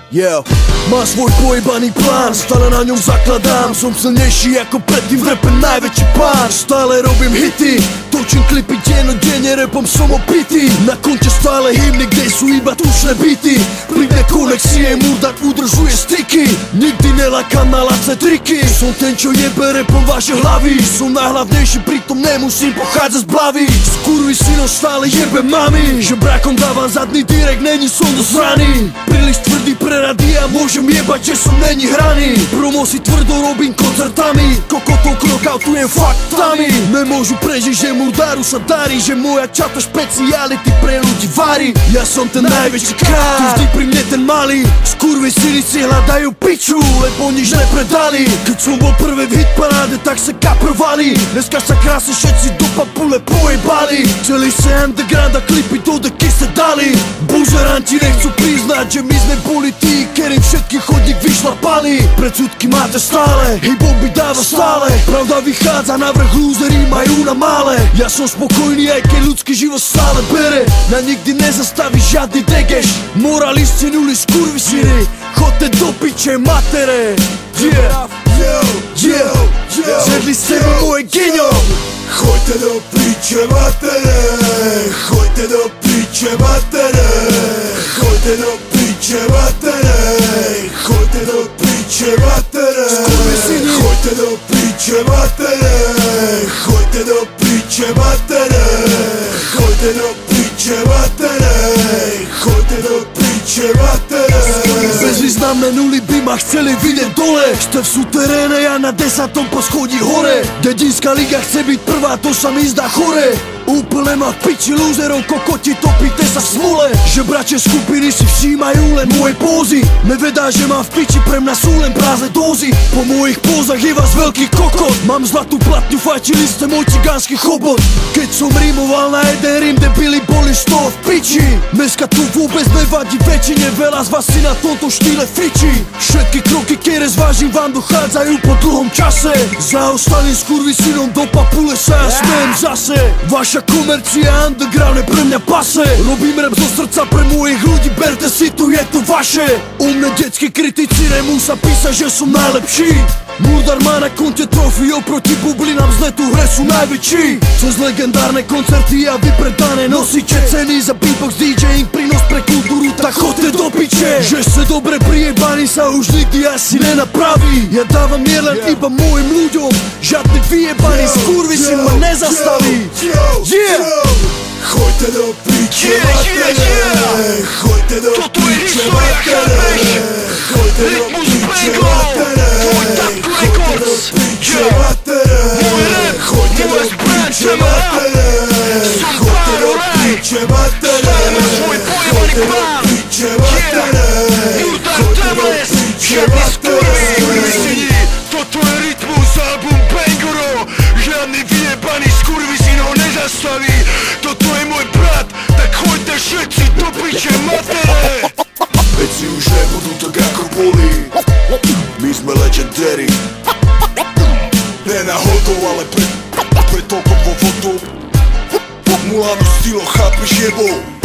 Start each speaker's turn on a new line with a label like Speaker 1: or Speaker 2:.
Speaker 1: Yeah. Má svoj pojebaný plán, stále na ňom zakladám. Som silnejší ako predtým, v rape najväčší pán. Stále robím hity, točím klipy dennodenne, rapom som opitý. Na konte stále hymny, kde sú iba tušné bity. Vplyvné konexie, Murdar udržuje styky. Nikdy nelakám na lacné triky. Som ten, čo jebe rapom vaše hlavy. Som najhlavnejší, pritom nemusím pochádzať z blavy. Skurvysynom stále jebe mami. Že brakom dávam zadný direkt, není som dosraný. Príliš tvrdý pre rady a môžem jebať, že som není hraný. Promo si tvrdo robím koncertami, kokotov knockoutujem faktami. Nemôžu prežiť, že Murdaru sa darí, že moja čata špeciality pre ľudí varí. Ja som ten najväčší král, tu vždy pri mne ten malý. Skurvysyni si hľadajú piču, lebo nič nepredali. Keď som bol prvé v hitparáde, tak sa kaprovali. Dneska sa krásne všetci do papule pojebali. Celý sa underground a klipy do deky sa dali. Buzeranti nechcú priznať, že my sme boli tí, ktorým všetky chodník vyšlapali. Predsudky máte stále, hip-hop by dáva stále. Pravda vychádza na vrch, lúzeri majú na mále. Ja som spokojný, aj keď ľudský život stále bere. Na nikdy nezastaví žiadny degeš. Moralisti nuli skurvysyny, chodte do piče matere. Zjedli ste mi moje genio.
Speaker 2: Choďte do piče matere, choďte do piče matere, choďte do piče matere, choďte do piče matere, choďte do piče matere, choďte do piče matere, choďte do piče matere, choďte do piče matere.
Speaker 1: Bezvýznamné nuly by ma chceli vidieť dole. Ste v suteréne, ja na 10. poschodí hore. Dedinská liga chce byť prvá, to sa mi zdá chore. Úplne ma v piči lúzerov, kokoti, topíte sa v smole. Že bračie skupiny si všímajú len moje pózy. Nevedá, že mám v piči, pre mňa sú len prázdne dózy. Po mojich pózach je vás veľký kokot. Mám zlatú platňu, fajčili ste môj cigánsky chobot. Keď som rímoval na jeden rím, debili boli z toho v piči. Dneska tu vôbec nevadí väčšine, veľa z vás si na tomto štýle fičí. Všetky kroky, ktoré zvážim, vám dochádzajú po dlhom čase. Zaostalým skurvysynom do papule sa ja smejem zase. Vaša komercia underground je pre mňa pase. Robím rap zo srdca pre mojich ľudí, berte si tu, je to vaše. U mne detskí kritici nemusia písať, že som najlepší. Murdar má na konte trofy, oproti bublinám z netu hre sú najväčší. Cez legendárne koncerty a vypredané nosiče, ceny za beatbox, DJing, prínos pre kultúru, tak chodte do piče. Že ste dobre prijebaní sa už nikdy asi nenapraví. Ja dávam mier len iba mojim ľuďom, žiadny vyjebaný skurvysyn ma nezastaví.
Speaker 2: Choďte do piče matere, choďte do piče matere, choďte do piče matere, choďte do piče matere, choďte do piče matere, choďte do piče matere, choďte do piče matere, choďte do piče matere.
Speaker 3: Toto je Rytmus, album Bangoro. Žiadny vyjebaný skurvysyn ho nezastaví. Toto je môj brat, tak choďte všetci do piče matere.
Speaker 2: Veci už nebudú tak ako boli, my sme legendary. Ne náhodou, ale pre toľko vo vodu. Mulano stylo, chápeš jebou.